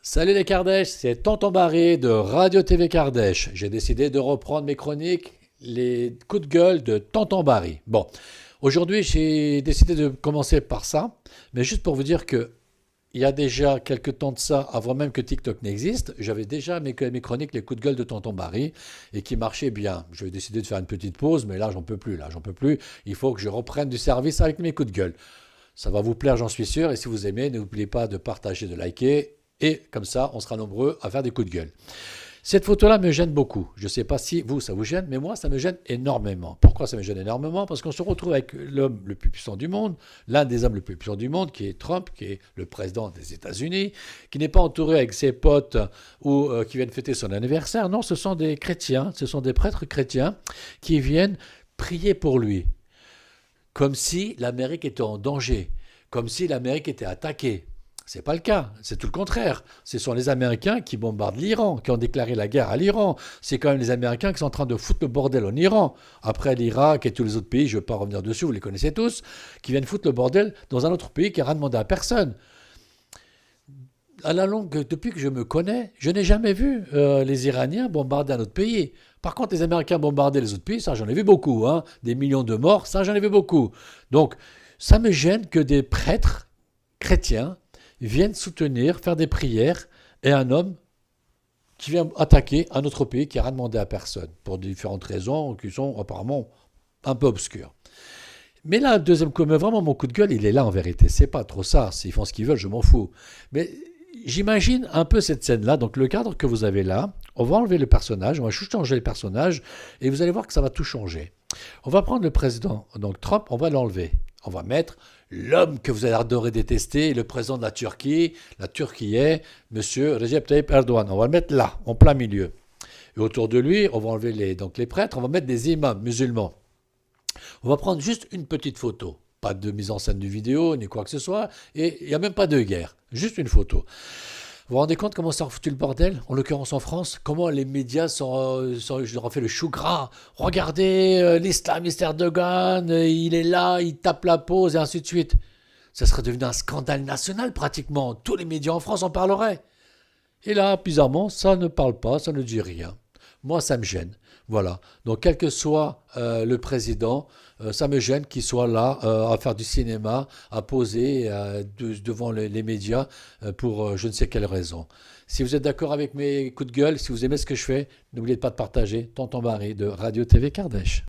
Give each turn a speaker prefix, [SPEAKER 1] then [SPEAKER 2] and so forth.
[SPEAKER 1] Salut les Kardèches, c'est Tonton Barry de Radio TV Kardèche. J'ai décidé de reprendre mes chroniques, les coups de gueule de Tonton Barry. Bon, aujourd'hui j'ai décidé de commencer par ça, mais juste pour vous dire que il y a déjà quelques temps de ça, avant même que TikTok n'existe, j'avais déjà mes chroniques, les coups de gueule de Tonton Barry, et qui marchaient bien. J'ai décidé de faire une petite pause, mais là j'en peux plus, j'en peux plus. Il faut que je reprenne du service avec mes coups de gueule. Ça va vous plaire, j'en suis sûr. Et si vous aimez, n'oubliez pas de partager, de liker. Et comme ça, on sera nombreux à faire des coups de gueule. Cette photo-là me gêne beaucoup. Je ne sais pas si vous, ça vous gêne, mais moi, ça me gêne énormément. Pourquoi ça me gêne énormément? Parce qu'on se retrouve avec l'homme le plus puissant du monde, l'un des hommes le plus puissants du monde, qui est Trump, qui est le président des États-Unis, qui n'est pas entouré avec ses potes ou qui viennent fêter son anniversaire. Non, ce sont des chrétiens, ce sont des prêtres chrétiens qui viennent prier pour lui, comme si l'Amérique était en danger, comme si l'Amérique était attaquée. C'est pas le cas, c'est tout le contraire. Ce sont les Américains qui bombardent l'Iran, qui ont déclaré la guerre à l'Iran. C'est quand même les Américains qui sont en train de foutre le bordel en Iran. Après l'Irak et tous les autres pays, je ne vais pas revenir dessus, vous les connaissez tous, qui viennent foutre le bordel dans un autre pays qui n'a rien demandé à personne. À la longue, depuis que je me connais, je n'ai jamais vu les Iraniens bombarder un autre pays. Par contre, les Américains bombarder les autres pays, ça j'en ai vu beaucoup, hein. Des millions de morts, ça j'en ai vu beaucoup. Donc, ça me gêne que des prêtres chrétiens viennent soutenir, faire des prières, et un homme qui vient attaquer un autre pays qui n'a rien demandé à personne, pour différentes raisons qui sont apparemment un peu obscures. Mais là, le deuxième coup, mais vraiment mon coup de gueule, il est là en vérité. C'est pas trop ça. S'ils font ce qu'ils veulent, je m'en fous. Mais j'imagine un peu cette scène-là. Donc le cadre que vous avez là, on va enlever le personnage, on va juste changer le personnage, et vous allez voir que ça va tout changer. On va prendre le président, donc Trump, on va l'enlever. On va mettre l'homme que vous adorez détester, le président de la Turquie est Monsieur Recep Tayyip Erdogan. On va le mettre là, en plein milieu. Et autour de lui, on va enlever les prêtres, on va mettre des imams musulmans. On va prendre juste une petite photo. Pas de mise en scène de vidéo, ni quoi que ce soit. Et il n'y a même pas de guerre. Juste une photo. Vous vous rendez compte comment ça a foutu le bordel, en l'occurrence en France? Comment les médias je leur ai fait le chou gras. Regardez, l'islamiste Erdogan, il est là, il tape la pause, et ainsi de suite. Ça serait devenu un scandale national pratiquement. Tous les médias en France en parleraient. Et là, bizarrement, ça ne parle pas, ça ne dit rien. Moi, ça me gêne. Voilà. Donc, quel que soit le président, ça me gêne qu'il soit là à faire du cinéma, à poser devant les médias pour je ne sais quelle raison. Si vous êtes d'accord avec mes coups de gueule, si vous aimez ce que je fais, n'oubliez pas de partager Tonton Barry de Radio TV Kardèche.